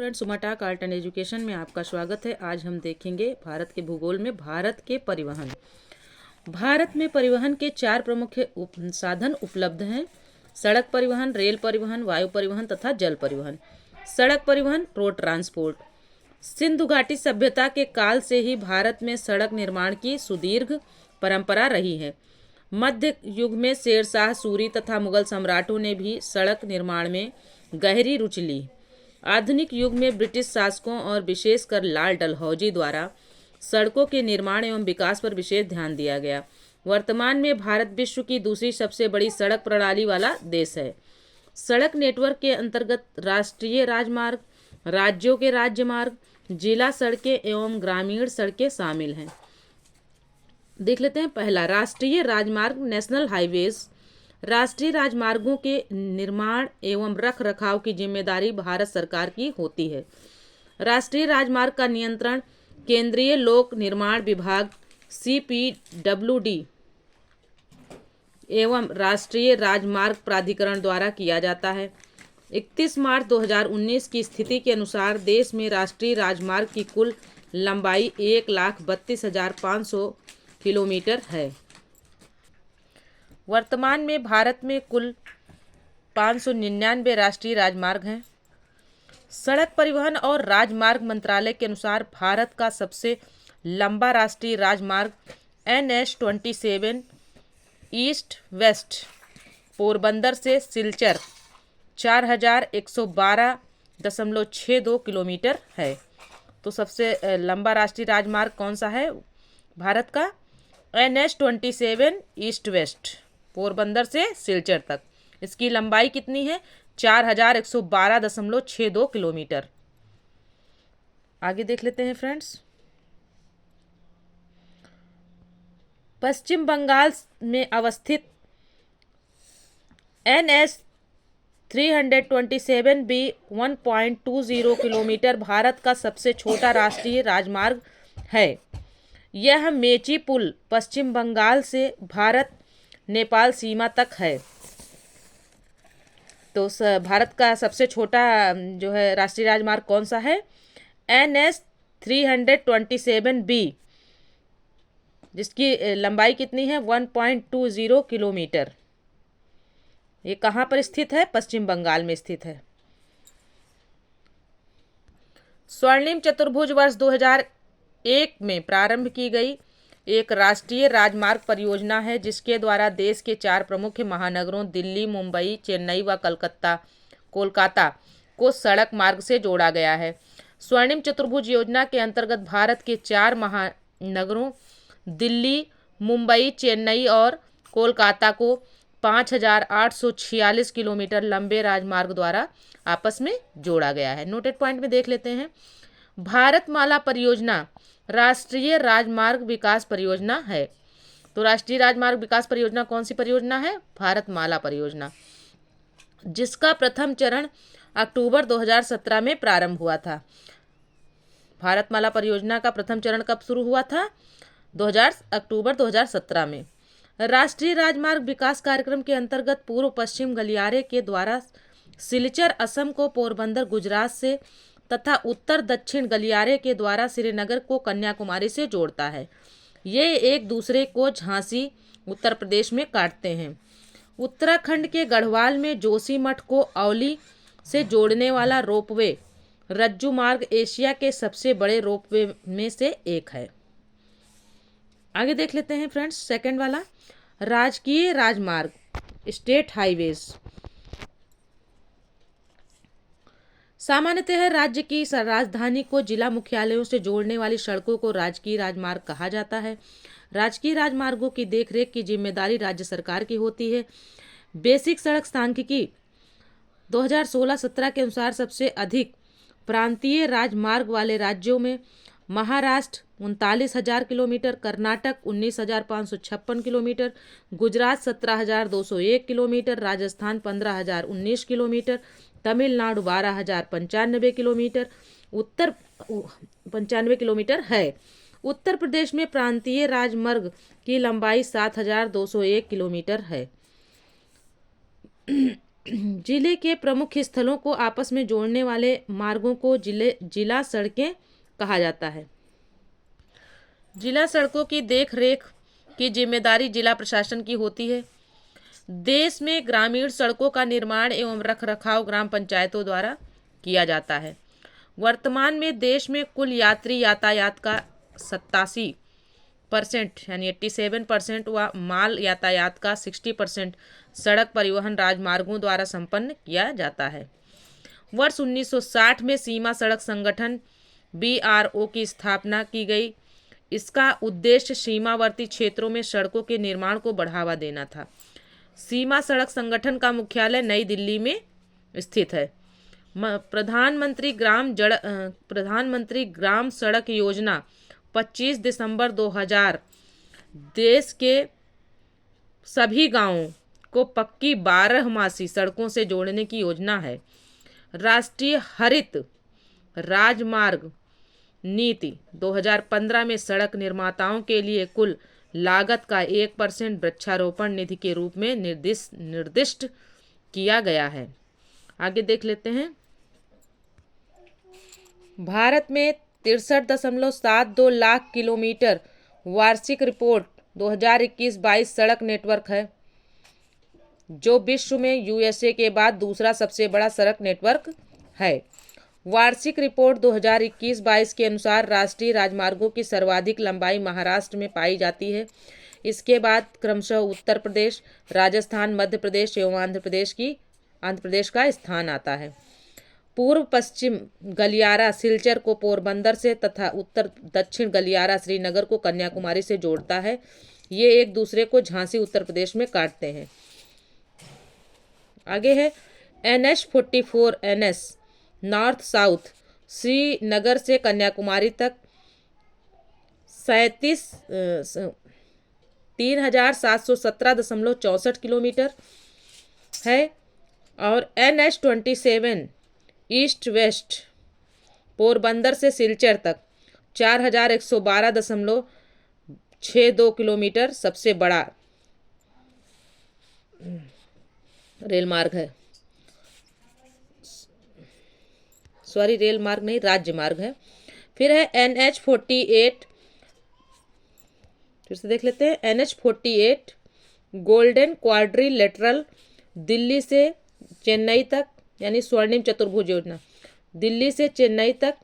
Friends, उमाटाक art and education में आपका स्वागत है। आज हम देखेंगे भारत के भूगोल में भारत के परिवहन। भारत में परिवहन के चार प्रमुख साधन उपलब्ध हैं: सड़क परिवहन, रेल परिवहन, वायु परिवहन तथा जल परिवहन। सड़क परिवहन, रोड ट्रांसपोर्ट। सिंधु घाटी सभ्यता के काल से ही भारत में सड़क निर्माण की सुदीर्घ परंपरा रही है। मध्य युग में शेरशाह सूरी तथा मुगल सम्राटों ने भी सड़क निर्माण में गहरी रुचि ली। आधुनिक युग में ब्रिटिश शासकों और विशेषकर लाल डलहौजी द्वारा सड़कों के निर्माण एवं विकास पर विशेष ध्यान दिया गया। वर्तमान में भारत विश्व की दूसरी सबसे बड़ी सड़क प्रणाली वाला देश है। सड़क नेटवर्क के अंतर्गत राष्ट्रीय राजमार्ग, राज्यों के राज्य मार्ग, जिला सड़कें एवं ग्रामीण सड़कें शामिल हैं। देख लेते हैं। पहला, राष्ट्रीय राजमार्ग, नेशनल हाईवेज। राष्ट्रीय राजमार्गों के निर्माण एवं रख रखाव की जिम्मेदारी भारत सरकार की होती है। राष्ट्रीय राजमार्ग का नियंत्रण केंद्रीय लोक निर्माण विभाग CPWD एवं राष्ट्रीय राजमार्ग प्राधिकरण द्वारा किया जाता है। 31 मार्च 2019 की स्थिति के अनुसार देश में राष्ट्रीय राजमार्ग की कुल लंबाई 1,32,500 किलोमीटर है। वर्तमान में भारत में कुल 599 राष्ट्रीय राजमार्ग हैं। सड़क परिवहन और राजमार्ग मंत्रालय के अनुसार भारत का सबसे लंबा राष्ट्रीय राजमार्ग NH-27 ईस्ट वेस्ट पोरबंदर से सिलचर 4112.62 किलोमीटर है। तो सबसे लंबा राष्ट्रीय राजमार्ग कौन सा है भारत का? NH-27 ईस्ट वेस्ट पोरबंदर से सिलचर तक। इसकी लंबाई कितनी है? 4112.62 किलोमीटर। आगे देख लेते हैं फ्रेंड्स। पश्चिम बंगाल में अवस्थित NH-327B 1.20 किलोमीटर भारत का सबसे छोटा राष्ट्रीय राजमार्ग है। यह मेची पुल पश्चिम बंगाल से भारत नेपाल सीमा तक है। तो भारत का सबसे छोटा जो है राष्ट्रीय राजमार्ग कौन सा है? NH-327B, जिसकी लंबाई कितनी है? 1.20 किलोमीटर। ये कहाँ पर स्थित है? पश्चिम बंगाल में स्थित है। स्वर्णिम चतुर्भुज वर्ष 2001 में प्रारंभ की गई एक राष्ट्रीय राजमार्ग परियोजना है, जिसके द्वारा देश के चार प्रमुख महानगरों दिल्ली, मुंबई, चेन्नई व कोलकाता को सड़क मार्ग से जोड़ा गया है। स्वर्णिम चतुर्भुज योजना के अंतर्गत भारत के चार महानगरों दिल्ली, मुंबई, चेन्नई और कोलकाता को 5,846 किलोमीटर लंबे राजमार्ग द्वारा आपस में जोड़ा गया है। नोटेड पॉइंट में देख लेते हैं। भारतमाला परियोजना राष्ट्रीय राजमार्ग विकास परियोजना है। तो राष्ट्रीय राजमार्ग विकास परियोजना कौन सी परियोजना है? भारतमाला परियोजना, जिसका प्रथम चरण अक्टूबर 2017 में प्रारंभ हुआ था। भारतमाला परियोजना का प्रथम चरण कब शुरू हुआ था? अक्टूबर 2017 में। राष्ट्रीय राजमार्ग विकास कार्यक्रम के अंतर्गत पूर्व पश्चिम गलियारे के द्वारा सिलचर असम को पोरबंदर गुजरात से तथा उत्तर दक्षिण गलियारे के द्वारा श्रीनगर को कन्याकुमारी से जोड़ता है। ये एक दूसरे को झांसी उत्तर प्रदेश में काटते हैं। उत्तराखंड के गढ़वाल में जोशीमठ को औली से जोड़ने वाला रोपवे रज्जू मार्ग एशिया के सबसे बड़े रोपवे में से एक है। आगे देख लेते हैं फ्रेंड्स। सेकंड वाला, राजकीय राजमार्ग, स्टेट हाईवेज। सामान्यतः राज्य की राजधानी को जिला मुख्यालयों से जोड़ने वाली सड़कों को राजकीय राजमार्ग कहा जाता है। राजकीय राजमार्गों की देखरेख की जिम्मेदारी राज्य सरकार की होती है। बेसिक सड़क सांख्यिकी 2016-17 के अनुसार सबसे अधिक प्रांतीय राजमार्ग वाले राज्यों में Maharashtra 39,000 kilometre, Karnataka 19,556 kilometre, Gujarat 17,201 kilometre, Rajasthan 15,019 kilometre, Tamil Nadu 12,095 kilometre, 95 kilometre है। उत्तर प्रदेश में प्रांतीय राजमार्ग की लंबाई 7,201 किलोमीटर है। जिले के प्रमुख स्थलों को आपस में जोड़ने वाले मार्गों को जिला सड़कें कहा जाता है। जिला सड़कों की देख रेख की जिम्मेदारी जिला प्रशासन की होती है। देश में ग्रामीण सड़कों का निर्माण एवं रखरखाव ग्राम पंचायतों द्वारा किया जाता है। वर्तमान में देश में कुल यात्री यातायात का 87% यानी 87% व माल यातायात का 60% सड़क परिवहन राजमार्गों द्वारा संपन्न किया जाता है। वर्ष 1960 में सीमा सड़क संगठन BRO की स्थापना की गई। इसका उद्देश्य सीमावर्ती क्षेत्रों में सड़कों के निर्माण को बढ़ावा देना था। सीमा सड़क संगठन का मुख्यालय नई दिल्ली में स्थित है। प्रधानमंत्री ग्राम सड़क योजना 25 दिसंबर 2000 देश के सभी गांवों को पक्की 12 सड़कों से जोड़ने की योजना है। राष्ट्रीय हरित राजमार्ग नीति 2015 में सड़क निर्माताओं के लिए कुल लागत का 1% वृक्षारोपण निधि के रूप में निर्दिष्ट किया गया है। आगे देख लेते हैं। भारत में 63.72 लाख किलोमीटर वार्षिक रिपोर्ट 2021-22 सड़क नेटवर्क है, जो विश्व में USA के बाद दूसरा सबसे बड़ा सड़क नेटवर्क है। वार्षिक रिपोर्ट 2021-22 के अनुसार राष्ट्रीय राजमार्गों की सर्वाधिक लंबाई महाराष्ट्र में पाई जाती है। इसके बाद क्रमशः उत्तर प्रदेश, राजस्थान, मध्य प्रदेश एवं आंध्र प्रदेश का स्थान आता है। पूर्व पश्चिम गलियारा सिलचर को पोरबंदर से तथा उत्तर दक्षिण गलियारा श्रीनगर को कन्याकुमारी से जोड़ता है। ये एक दूसरे को झांसी उत्तर प्रदेश में काटते हैं। आगे है NH-44 NS north south Srinagar से कन्याकुमारी तक 3717.64 किलोमीटर है। और NH-27 ईस्ट वेस्ट पोरबंदर से सिलचर तक 4112.62 किलोमीटर सबसे बड़ा रेल मार्ग है। रेल मार्ग नहीं, राज्य मार्ग है। फिर है NH-48, फिर से देख लेते हैं। NH-48 गोल्डन क्वाड्रिलेटरल दिल्ली से चेन्नई तक यानी स्वर्णिम चतुर्भुज योजना दिल्ली से चेन्नई तक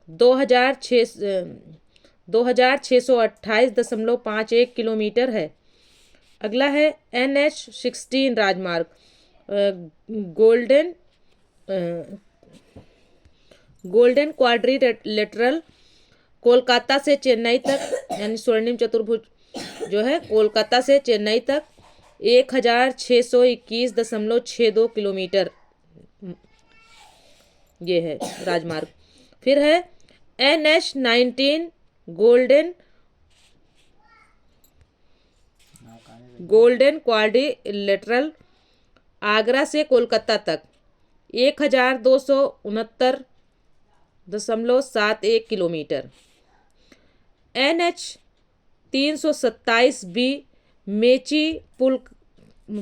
2628.51 किलोमीटर है। अगला है NH-16 राजमार्ग गोल्डन क्वाड्रिलेटरल कोलकाता से चेन्नई तक यानी स्वर्णिम चतुर्भुज जो है कोलकाता से चेन्नई तक 1621.62 किलोमीटर ये है राजमार्ग। फिर है NH-19 गोल्डन क्वाड्रिलेटरल आगरा से कोलकाता तक 1269.71 किलोमीटर। NH-327B मेची पुल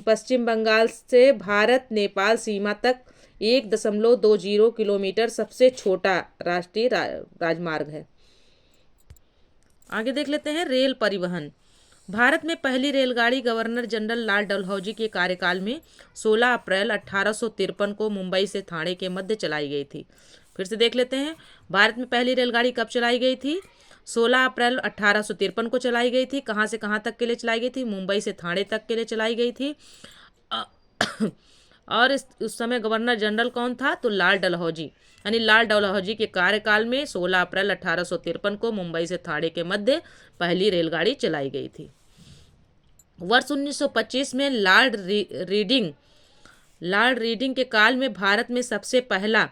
पश्चिम बंगाल से भारत नेपाल सीमा तक 1.20 किलोमीटर सबसे छोटा राष्ट्रीय राजमार्ग है। आगे देख लेते हैं रेल परिवहन। भारत में पहली रेलगाड़ी गवर्नर जनरल लाल डलहौजी के कार्यकाल में 16 अप्रैल 1853 को मुंबई से ठाणे के मध्य चलाई गई थी। फिर से देख लेते हैं। भारत में पहली रेलगाड़ी कब चलाई गई थी? 16 अप्रैल 1853 को चलाई गई थी। कहाँ से कहाँ तक के लिए चलाई गई थी? मुंबई से ठाणे तक के लिए चलाई गई थी। और उस समय गवर्नर जनरल कौन था? तो लाल डलहौजी, यानी लाल डलहौजी के कार्यकाल में 16 अप्रैल 1853 को मुंबई से ठाणे के मध्य पहली रेलगाड़ी चलाई गई थी। वर्ष 1925 में लॉर्ड रीडिंग के काल में भारत में सबसे पहला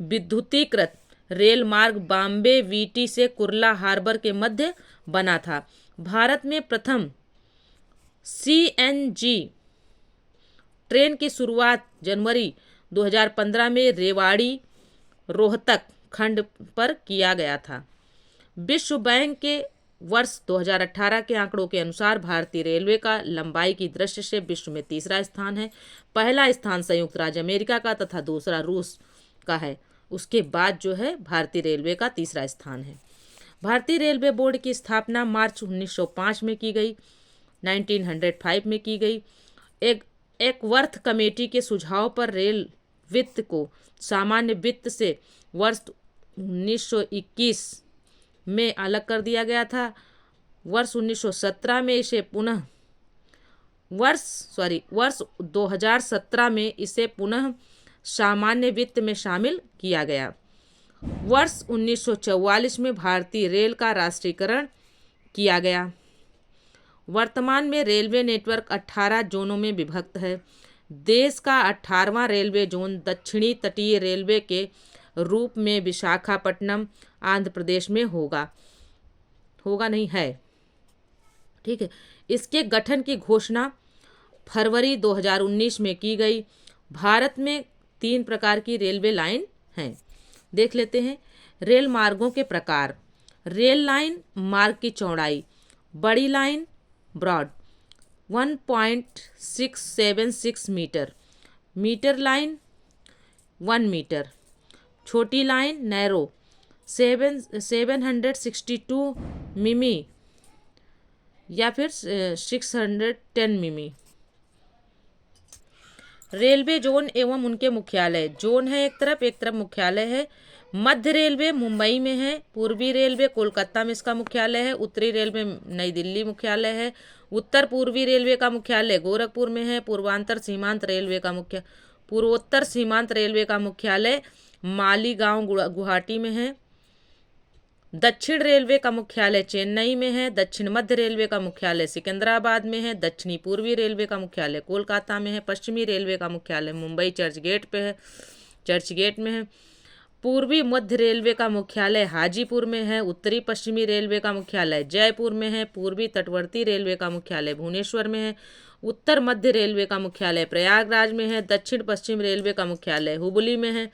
विद्युतीकृत रेल मार्ग बॉम्बे वीटी से कुर्ला हार्बर के मध्य बना था। भारत में प्रथम CNG ट्रेन की शुरुआत जनवरी 2015 में रेवाड़ी रोहतक खंड पर किया गया था। विश्व बैंक के वर्ष 2018 के आंकड़ों के अनुसार भारतीय रेलवे का लंबाई की दृष्टि से विश्व में तीसरा स्थान है। पहला स्थान संयुक्त राज्य अमेरिका का तथा दूसरा रूस का है। उसके बाद जो है भारतीय रेलवे का तीसरा स्थान है। भारतीय रेलवे बोर्ड की स्थापना मार्च 1905 में की गई, 1905 में की गई। एक वर्थ कमेटी के सुझाव पर रेल वित्त को सामान्य वित्त से वर्ष 1921 में अलग कर दिया गया था। वर्ष 1917 में इसे पुनः वर्ष 2017 में इसे पुनः सामान्य वित्त में शामिल किया गया। वर्ष 1944 में भारतीय रेल का राष्ट्रीयकरण किया गया। वर्तमान में रेलवे नेटवर्क 18 जोनों में विभक्त है। देश का 18वां रेलवे जोन दक्षिणी तटीय रेलवे के रूप में विशाखापट्टनम आंध्र प्रदेश में होगा नहीं है। ठीक है। इसके गठन की घोषणा फरवरी 2019 में की गई। भारत में 3 प्रकार की रेलवे लाइन हैं। देख लेते हैं। रेल मार्गों के प्रकार। रेल लाइन मार्ग की चौड़ाई। बड़ी line broad 1.676 metre, metre line 1 metre, छोटी लाइन नैरो 762 मिमी या फिर 610 मिमी। रेलवे जोन एवं उनके मुख्यालय। जोन है एक तरफ मुख्यालय है। मध्य रेलवे मुंबई में है। पूर्वी रेलवे कोलकाता में इसका मुख्यालय है। उत्तरी रेलवे नई दिल्ली मुख्यालय है। उत्तर पूर्वी रेलवे का मुख्यालय गोरखपुर में है। पूर्वोत्तर सीमांत रेलवे का मुख्यालय मालीगांव गुवाहाटी में है। दक्षिण रेलवे का मुख्यालय चेन्नई में है। दक्षिण मध्य रेलवे का मुख्यालय सिकंदराबाद में है। दक्षिणी पूर्वी रेलवे का मुख्यालय कोलकाता में है। पश्चिमी रेलवे का मुख्यालय मुंबई चर्चगेट में है। पूर्वी मध्य रेलवे का मुख्यालय हाजीपुर में है। उत्तरी पश्चिमी रेलवे का मुख्यालय जयपुर में है। पूर्वी तटवर्ती रेलवे का मुख्यालय भुवनेश्वर में है। उत्तर मध्य रेलवे का मुख्यालय प्रयागराज में है। दक्षिण पश्चिम रेलवे का मुख्यालय हुबली में है,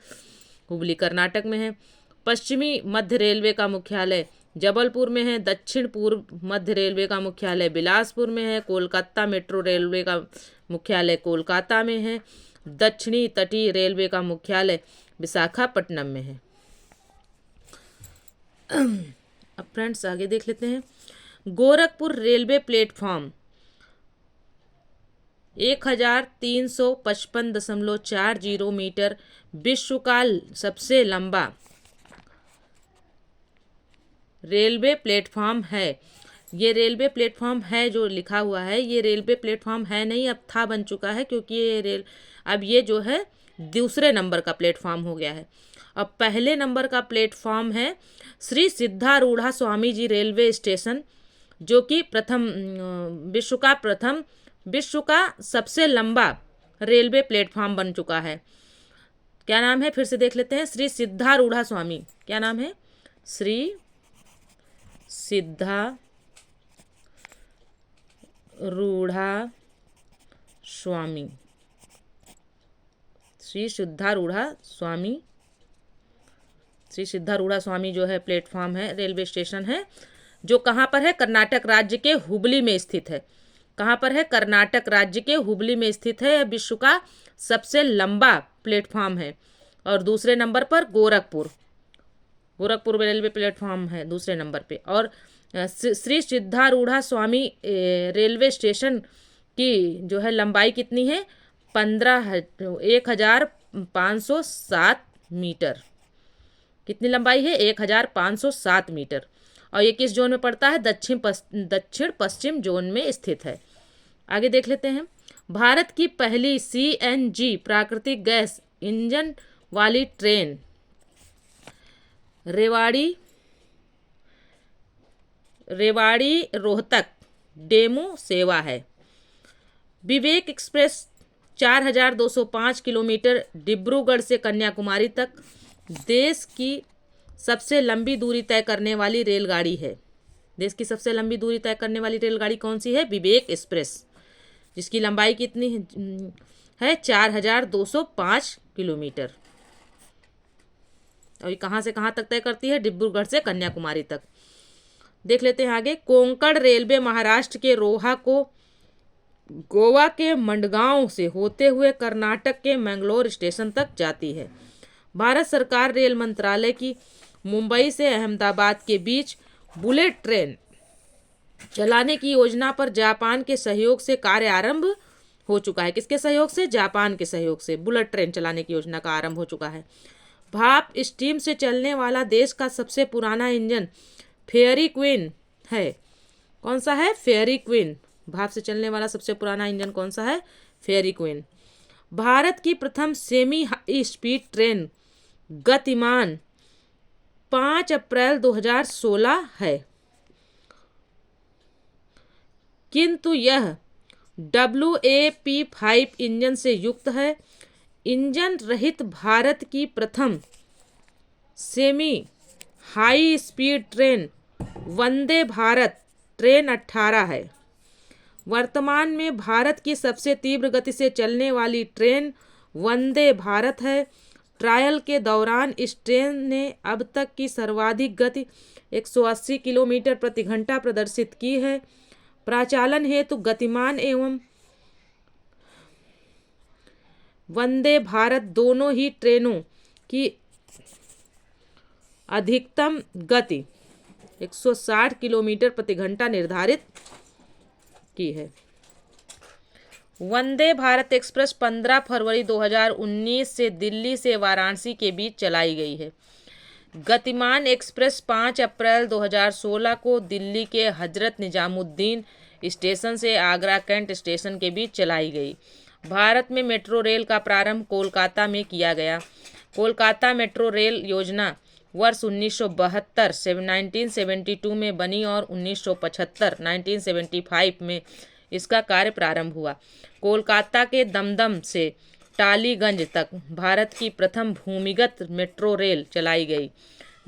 हुबली कर्नाटक में है। पश्चिमी मध्य रेलवे का मुख्यालय जबलपुर में है। दक्षिण पूर्व मध्य रेलवे का मुख्यालय बिलासपुर में है। कोलकाता मेट्रो रेलवे का मुख्यालय कोलकाता में है। दक्षिणी तटीय रेलवे का मुख्यालय विशाखापट्टनम में है। अब फ्रेंड्स आगे देख लेते हैं। गोरखपुर रेलवे प्लेटफॉर्म 1355.40 मीटर विश्व का सबसे लंबा रेलवे प्लेटफॉर्म है। ये रेलवे प्लेटफॉर्म है जो लिखा हुआ है, ये रेलवे प्लेटफॉर्म है नहीं, अब था बन चुका है, क्योंकि अब ये जो है दूसरे नंबर का प्लेटफॉर्म हो गया है। अब पहले नंबर का प्लेटफॉर्म है श्री सिद्धारूढ़ा स्वामी जी रेलवे स्टेशन, जो कि विश्व का सबसे लंबा रेलवे प्लेटफॉर्म बन चुका है। क्या नाम है, फिर से देख लेते हैं। श्री सिद्धारूढ़ा स्वामी, क्या नाम है? श्री सिद्धारूढ़ा स्वामी, श्री सिद्धारूढ़ा स्वामी जो है प्लेटफॉर्म है, रेलवे स्टेशन है, जो कहाँ पर है? कर्नाटक राज्य के हुबली में स्थित है। कहाँ पर है? कर्नाटक राज्य के हुबली में स्थित है। विश्व का सबसे लंबा प्लेटफॉर्म है। और दूसरे नंबर पर गोरखपुर रेलवे प्लेटफॉर्म है दूसरे नंबर पे। और श्री सिद्धारूढ़ा स्वामी रेलवे स्टेशन की जो है लंबाई कितनी है? 1507 मीटर। कितनी लंबाई है? 1507 मीटर। और ये किस जोन में पड़ता है? दक्षिण पश्चिम जोन में स्थित है। आगे देख लेते हैं। भारत की पहली CNG प्राकृतिक गैस इंजन वाली ट्रेन रेवाड़ी रोहतक डेमू सेवा है। विवेक एक्सप्रेस 4205 किलोमीटर डिब्रूगढ़ से कन्याकुमारी तक देश की सबसे लंबी दूरी तय करने वाली रेलगाड़ी है। देश की सबसे लंबी दूरी तय करने वाली रेलगाड़ी कौन सी है? विवेक एक्सप्रेस, जिसकी लंबाई कितनी है? 4205 किलोमीटर। और ये कहाँ से कहाँ तक तय करती है? डिब्रूगढ़ से कन्याकुमारी तक। देख लेते हैं आगे। कोंकण रेलवे महाराष्ट्र के रोहा को गोवा के मंडगांव से होते हुए कर्नाटक के मैंगलोर स्टेशन तक जाती है। भारत सरकार रेल मंत्रालय की मुंबई से अहमदाबाद के बीच बुलेट ट्रेन चलाने की योजना पर जापान के सहयोग से कार्य आरंभ हो चुका है। किसके सहयोग से? जापान के सहयोग से बुलेट ट्रेन चलाने की योजना का आरंभ हो चुका है। भाप स्टीम से चलने वाला देश का सबसे पुराना इंजन फेयरी क्वीन है। कौन सा है? Fairy queen. भाप से चलने वाला सबसे पुराना इंजन कौन सा है? Fairy queen. भारत की प्रथम सेमी हाई स्पीड ट्रेन गतिमान 5 अप्रैल 2016 है, किंतु यह WAP-5 इंजन से युक्त है। इंजन रहित भारत की प्रथम semi high speed train Vande Bharat train 18 है। वर्तमान में भारत की सबसे तीव्र गति से चलने वाली ट्रेन वंदे भारत है। ट्रायल के दौरान इस ट्रेन ने अब तक की सर्वाधिक गति 180 किलोमीटर प्रति घंटा प्रदर्शित की है। प्रचालन हेतु गतिमान एवं वंदे भारत दोनों ही ट्रेनों की अधिकतम गति 160 किलोमीटर प्रति घंटा निर्धारित की है। वंदे भारत एक्सप्रेस 15 फरवरी 2019 से दिल्ली से वाराणसी के बीच चलाई गई है। गतिमान एक्सप्रेस 5 अप्रैल 2016 को दिल्ली के हजरत निजामुद्दीन स्टेशन से आगरा कैंट स्टेशन के बीच चलाई गई। भारत में मेट्रो रेल का प्रारंभ कोलकाता में किया गया। कोलकाता मेट्रो रेल योजना वर्ष 1972 में बनी और 1975 में इसका कार्य प्रारंभ हुआ। कोलकाता के दमदम से टालीगंज तक भारत की प्रथम भूमिगत मेट्रो रेल चलाई गई।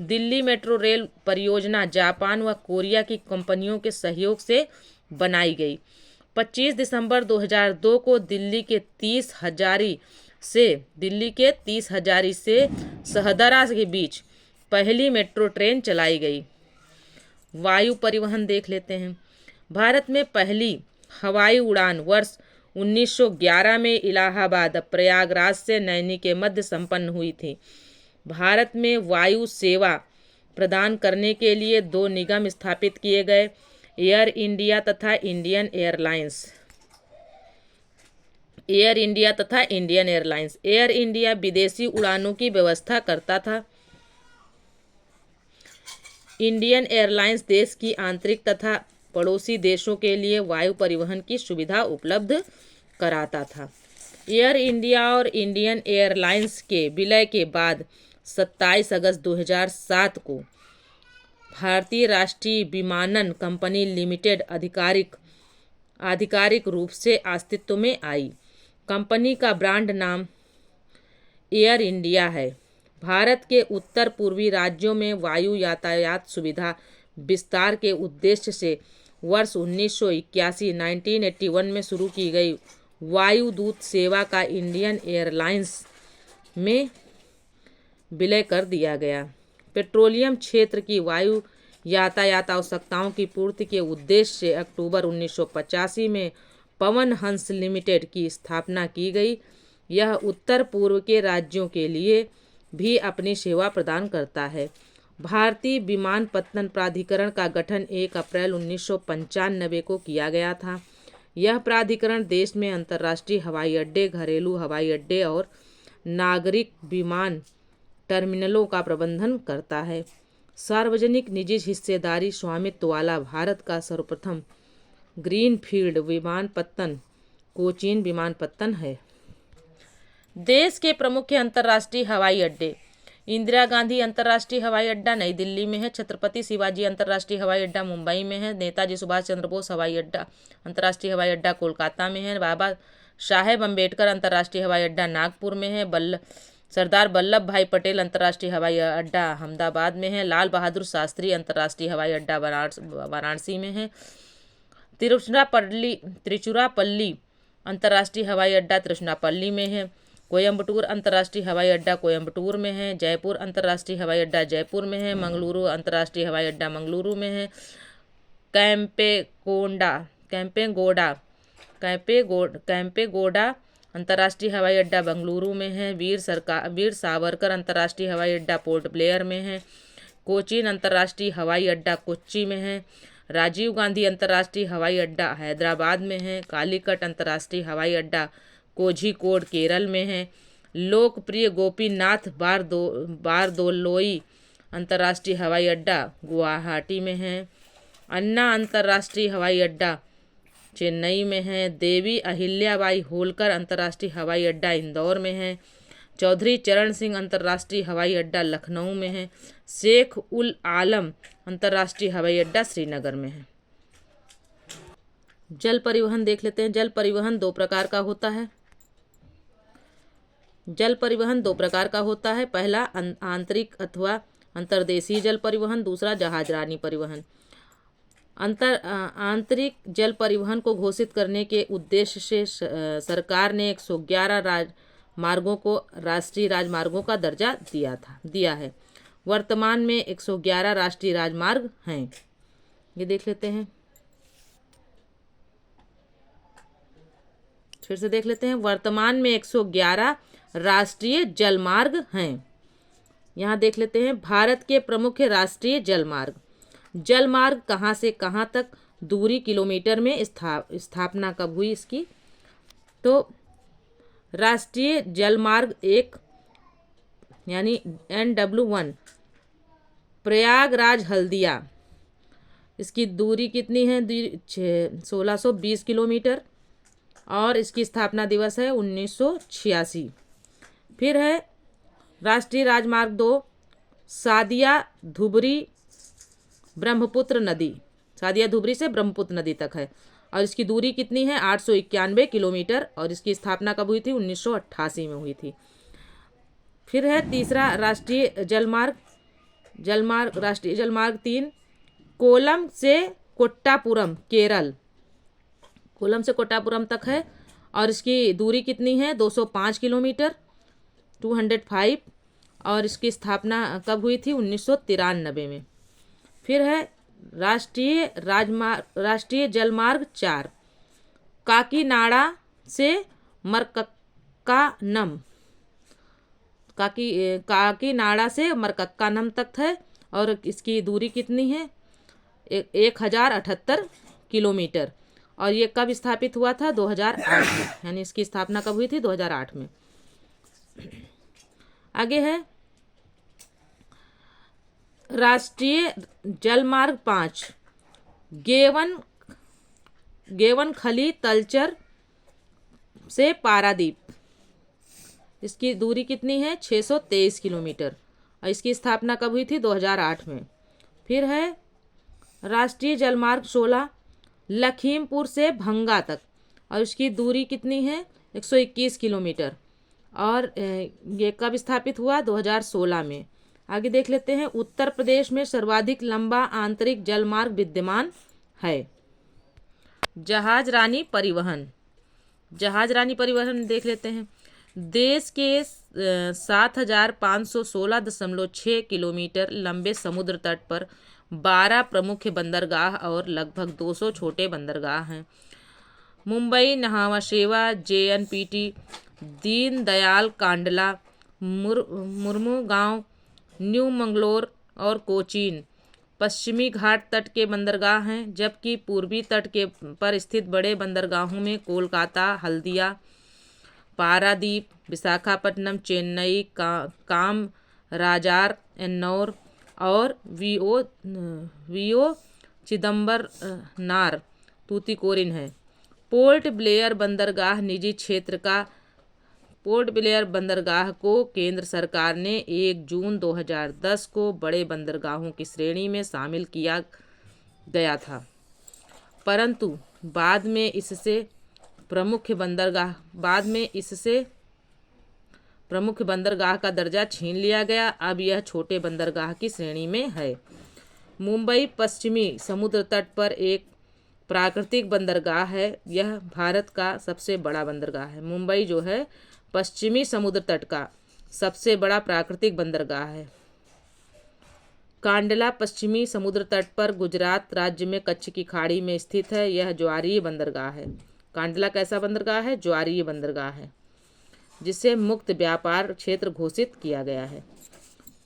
दिल्ली मेट्रो रेल परियोजना जापान व कोरिया की कंपनियों के सहयोग से बनाई गई। 25 दिसंबर 2002 को दिल्ली के 30 हजारी से सहदरा के बीच पहली मेट्रो ट्रेन चलाई गई। वायु परिवहन देख लेते हैं। भारत में पहली हवाई उड़ान वर्ष 1911 में इलाहाबाद प्रयागराज से नैनी के मध्य संपन्न हुई थी। भारत में वायु सेवा प्रदान करने के लिए 2 निगम स्थापित किए गए, एयर इंडिया तथा इंडियन एयरलाइंस। एयर इंडिया विदेशी उड़ानों की व्यवस्था करता था। इंडियन एयरलाइंस देश की आंतरिक तथा पड़ोसी देशों के लिए वायु परिवहन की सुविधा उपलब्ध कराता था। एयर इंडिया और इंडियन एयरलाइंस के विलय के बाद 27 अगस्त 2007 को भारतीय राष्ट्रीय विमानन कंपनी लिमिटेड आधिकारिक रूप से अस्तित्व में आई। कंपनी का ब्रांड नाम एयर इंडिया है। भारत के उत्तर पूर्वी राज्यों में वायु यातायात सुविधा विस्तार के उद्देश्य से वर्ष 1981 में शुरू की गई वायुदूत सेवा का इंडियन एयरलाइंस में विलय कर दिया गया। पेट्रोलियम क्षेत्र की वायु यातायात आवश्यकताओं की पूर्ति के उद्देश्य से अक्टूबर 1985 में पवन हंस लिमिटेड की स्थापना की गई। यह उत्तर पूर्व के राज्यों के लिए भी अपनी सेवा प्रदान करता है। भारतीय विमानपत्तन प्राधिकरण का गठन 1 अप्रैल 1995 को किया गया था। यह प्राधिकरण देश में अंतर्राष्ट्रीय हवाई अड्डे, घरेलू हवाई अड्डे और नागरिक विमान टर्मिनलों का प्रबंधन करता है। सार्वजनिक निजी हिस्सेदारी स्वामित्व वाला भारत का सर्वप्रथम ग्रीनफील्ड विमानपत्तन कोचीन विमानपत्तन है। देश के प्रमुख अंतर्राष्ट्रीय हवाई अड्डे: इंदिरा गांधी अंतर्राष्ट्रीय हवाई अड्डा नई दिल्ली में है। छत्रपति शिवाजी अंतर्राष्ट्रीय हवाई अड्डा मुंबई में है। नेताजी सुभाष चंद्र बोस हवाई अड्डा अंतर्राष्ट्रीय हवाई अड्डा कोलकाता में है। बाबा साहेब अम्बेडकर अंतर्राष्ट्रीय हवाई अड्डा नागपुर में है। सरदार वल्लभ भाई पटेल अंतर्राष्ट्रीय हवाई अड्डा अहमदाबाद में है। लाल बहादुर शास्त्री अंतर्राष्ट्रीय हवाई अड्डा वाराणसी में है। तिरुचिरापल्ली अंतर्राष्ट्रीय हवाई अड्डा तिरुचिरापल्ली में है। कोयंबटूर अंतर्राष्ट्रीय हवाई अड्डा कोयंबटूर में है। जयपुर अंतर्राष्ट्रीय हवाई अड्डा जयपुर में है। मंगलुरु अंतर्राष्ट्रीय हवाई अड्डा मंगलुरु में है। कैंपेगोडा अंतर्राष्ट्रीय हवाई अड्डा बेंगलुरु में है। वीर सावरकर अंतर्राष्ट्रीय हवाई अड्डा पोर्ट ब्लेयर में है। कोचीन अंतर्राष्ट्रीय हवाई अड्डा कोच्चि में है। राजीव गांधी अंतर्राष्ट्रीय हवाई अड्डा हैदराबाद में है। कालीकट अंतर्राष्ट्रीय हवाई अड्डा कोझिकोड केरल में है। लोकप्रिय गोपीनाथ बारदोलोई अंतर्राष्ट्रीय हवाई अड्डा गुवाहाटी में है। अन्ना अंतर्राष्ट्रीय हवाई अड्डा चेन्नई में है। देवी अहिल्याबाई होलकर अंतर्राष्ट्रीय हवाई अड्डा इंदौर में है। चौधरी चरण सिंह अंतर्राष्ट्रीय हवाई अड्डा लखनऊ में है। शेख उल आलम अंतर्राष्ट्रीय हवाई अड्डा श्रीनगर में है। जल परिवहन देख लेते हैं। जल परिवहन दो प्रकार का होता है। जल परिवहन दो प्रकार का होता है। पहला आंतरिक अथवा अंतर्देशीय जल परिवहन, दूसरा जहाजरानी परिवहन। आंतरिक जल परिवहन को घोषित करने के उद्देश्य से सरकार ने 111 राजमार्गों को राष्ट्रीय राजमार्गों का दर्जा दिया है। वर्तमान में 111 राष्ट्रीय राजमार्ग हैं। ये देख लेते हैं, फिर से देख लेते हैं। वर्तमान में 111 राष्ट्रीय जलमार्ग हैं। यहाँ देख लेते हैं भारत के प्रमुख राष्ट्रीय जलमार्ग। जलमार्ग कहाँ से कहाँ तक, दूरी किलोमीटर में, स्थापना कब हुई इसकी। तो राष्ट्रीय जलमार्ग 1 यानी NW1 प्रयागराज हल्दिया, इसकी दूरी कितनी है, 1620 किलोमीटर, और इसकी स्थापना दिवस है 1986। फिर है राष्ट्रीय राजमार्ग 2 सादिया धुबरी ब्रह्मपुत्र नदी, सादिया धुबरी से ब्रह्मपुत्र नदी तक है, और इसकी दूरी कितनी है, 891 किलोमीटर, और इसकी स्थापना कब हुई थी, 1988 में हुई थी। फिर है तीसरा राष्ट्रीय जलमार्ग 3 कोलम से कोट्टापुरम केरल, कोलम से कोट्टापुरम तक है, और इसकी दूरी कितनी है, 205 किलोमीटर, 205, और इसकी स्थापना कब हुई थी, 1993 में। फिर है राष्ट्रीय जलमार्ग 4 काकीनाडा से मरकक्कानम, काकीनाडा से मरकक्कानम तक है, और इसकी दूरी कितनी है, 1078 किलोमीटर, और ये कब स्थापित हुआ था, 2008 में, यानी इसकी स्थापना कब हुई थी, 2008 में। आगे है राष्ट्रीय जलमार्ग 5 गेवन खली तलचर से पारादीप, इसकी दूरी कितनी है, 623 किलोमीटर, और इसकी स्थापना कब हुई थी, 2008 में। फिर है राष्ट्रीय जलमार्ग 16 लखीमपुर से भंगा तक, और इसकी दूरी कितनी है, 121 किलोमीटर, और ये कब स्थापित हुआ, 2016 में। आगे देख लेते हैं उत्तर प्रदेश में सर्वाधिक लंबा आंतरिक जलमार्ग विद्यमान है। जहाज रानी परिवहन देख लेते हैं। देश के 7516.6 किलोमीटर लंबे समुद्र तट पर 12 प्रमुख बंदरगाह और लगभग 200 छोटे बंदरगाह हैं। मुंबई, नहावा शेवा, JNPT, दीनदयाल कांडला, मुर्मुगांव, न्यू मंगलोर और कोचीन पश्चिमी घाट तट के बंदरगाह हैं, जबकि पूर्वी तट के पर स्थित बड़े बंदरगाहों में कोलकाता, हल्दिया, पारादीप, विशाखापट्टनम, चेन्नई, कामराजार, एन्नौर और वीओ चिदम्बरनार, तूतीकोरिन है। पोर्ट ब्लेयर बंदरगाह को केंद्र सरकार ने 1 जून 2010 को बड़े बंदरगाहों की श्रेणी में शामिल किया गया था, परंतु बाद में इससे प्रमुख बंदरगाह का दर्जा छीन लिया गया। अब यह छोटे बंदरगाह की श्रेणी में है। मुंबई पश्चिमी समुद्र तट पर एक प्राकृतिक बंदरगाह है। यह भारत का सबसे बड़ा बंदरगाह है। मुंबई जो है पश्चिमी समुद्र तट का सबसे बड़ा प्राकृतिक बंदरगाह है। कांडला पश्चिमी समुद्र तट पर गुजरात राज्य में कच्छ की खाड़ी में स्थित है। यह ज्वारीय बंदरगाह है। कांडला कैसा बंदरगाह है? ज्वारीय बंदरगाह है, जिसे मुक्त व्यापार क्षेत्र घोषित किया गया है।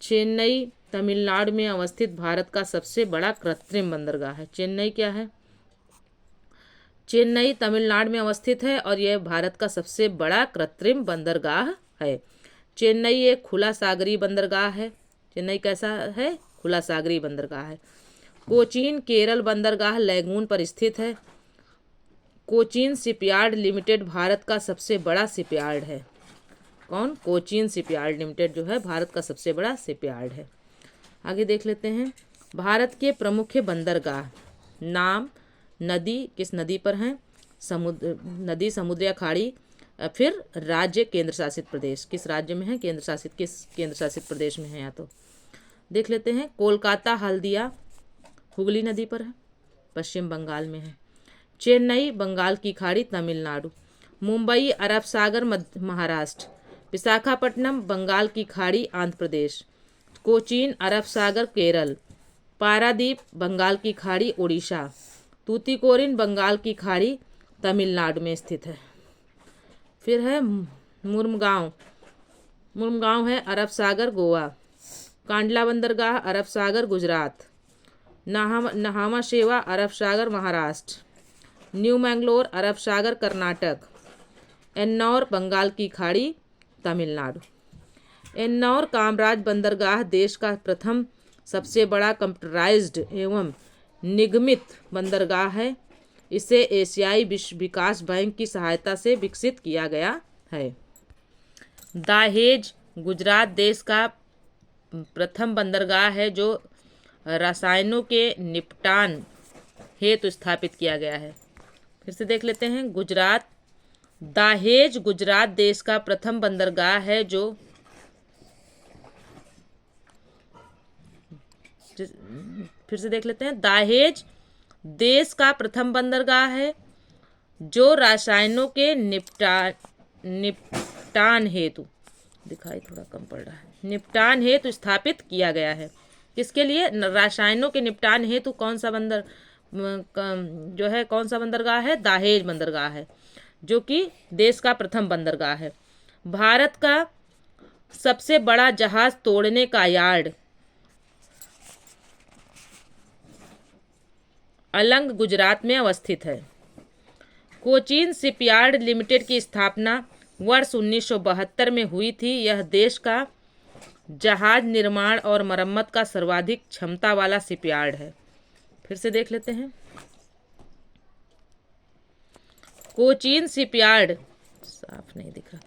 चेन्नई तमिलनाडु में अवस्थित भारत का सबसे बड़ा कृत्रिम बंदरगाह है। चेन्नई क्या है? चेन्नई तमिलनाडु में अवस्थित है और यह भारत का सबसे बड़ा कृत्रिम बंदरगाह है। चेन्नई एक खुला सागरीय बंदरगाह है। चेन्नई कैसा है? खुला सागरीय बंदरगाह है। कोचीन केरल बंदरगाह लैगून पर स्थित है। कोचीन शिपयार्ड लिमिटेड भारत का सबसे बड़ा शिपयार्ड है। कौन? कोचीन शिपयार्ड लिमिटेड जो है भारत का सबसे बड़ा शिपयार्ड है। आगे देख लेते हैं भारत के प्रमुख बंदरगाह। नाम, नदी किस नदी पर हैं? समुद्र, नदी, समुद्र या खाड़ी। फिर राज्य, केंद्र शासित प्रदेश, किस राज्य में है? केंद्र शासित, किस केंद्र शासित प्रदेश में है? या तो देख लेते हैं कोलकाता हल्दिया हुगली नदी पर है, पश्चिम बंगाल में है। चेन्नई बंगाल की खाड़ी, तमिलनाडु। मुंबई अरब सागर, महाराष्ट्र। विशाखापट्टनम बंगाल की खाड़ी, आंध्र प्रदेश। कोचीन अरब सागर, केरल। पारादीप बंगाल की खाड़ी, ओडिशा। तूतीकोरिन बंगाल की खाड़ी, तमिलनाडु में स्थित है। फिर है मुरमगांव, मुरमगांव है अरब सागर, गोवा। कांडला बंदरगाह अरब सागर, गुजरात। नहामा शेवा अरब सागर, महाराष्ट्र। न्यू मैंगलोर अरब सागर, कर्नाटक। एन्नौर बंगाल की खाड़ी, तमिलनाडु। एन्नौर कामराज बंदरगाह देश का प्रथम सबसे बड़ा कंप्यूटराइज्ड एवं निगमित बंदरगाह है। इसे एशियाई विकास बैंक की सहायता से विकसित किया गया है। दाहेज गुजरात देश का प्रथम बंदरगाह है जो रसायनों के निपटान हेतु स्थापित किया गया है। फिर से देख लेते हैं गुजरात। दाहेज गुजरात देश का प्रथम बंदरगाह है जो फिर से देख लेते हैं दाहेज देश का प्रथम बंदरगाह है जो रसायनों के निपटान हेतु, दिखाई थोड़ा कम पड़ रहा है, निपटान हेतु स्थापित किया गया है। किसके लिए? रसायनों के निपटान हेतु कौन सा बंदरगाह है? दाहेज बंदरगाह है, जो कि देश का प्रथम बंदरगाह है। भारत का सबसे बड़ा जहाज तोड़ने का यार्ड अलंग गुजरात में अवस्थित है। कोचीन शिपयार्ड लिमिटेड की स्थापना वर्ष 1972 में हुई थी। यह देश का जहाज निर्माण और मरम्मत का सर्वाधिक क्षमता वाला शिपयार्ड है। फिर से देख लेते हैं कोचीन शिपयार्ड, साफ नहीं दिख रहा।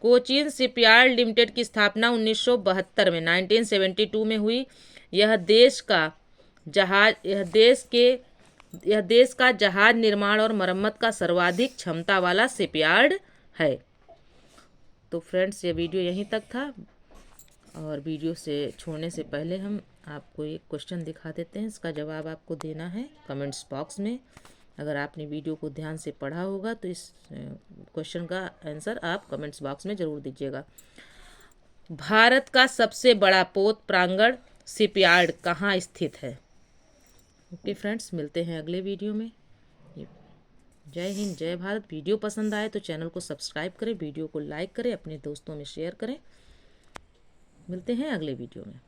कोचीन शिपयार्ड लिमिटेड की स्थापना 1972 में 1972 में हुई। यह देश का जहाज निर्माण और मरम्मत का सर्वाधिक क्षमता वाला शिपयार्ड है। तो फ्रेंड्स, ये वीडियो यहीं तक था और वीडियो से छोड़ने से पहले हम आपको एक क्वेश्चन दिखा देते हैं। इसका जवाब आपको देना है कमेंट्स बॉक्स में। अगर आपने वीडियो को ध्यान से पढ़ा होगा तो इस क्वेश्चन का आंसर आप कमेंट्स बॉक्स में ज़रूर दीजिएगा। भारत का सबसे बड़ा पोत प्रांगण शिपयार्ड कहाँ स्थित है? ओके फ्रेंड्स, मिलते हैं अगले वीडियो में। जय हिंद, जय भारत। वीडियो पसंद आए तो चैनल को सब्सक्राइब करें, वीडियो को लाइक करें, अपने दोस्तों में शेयर करें। मिलते हैं अगले वीडियो में।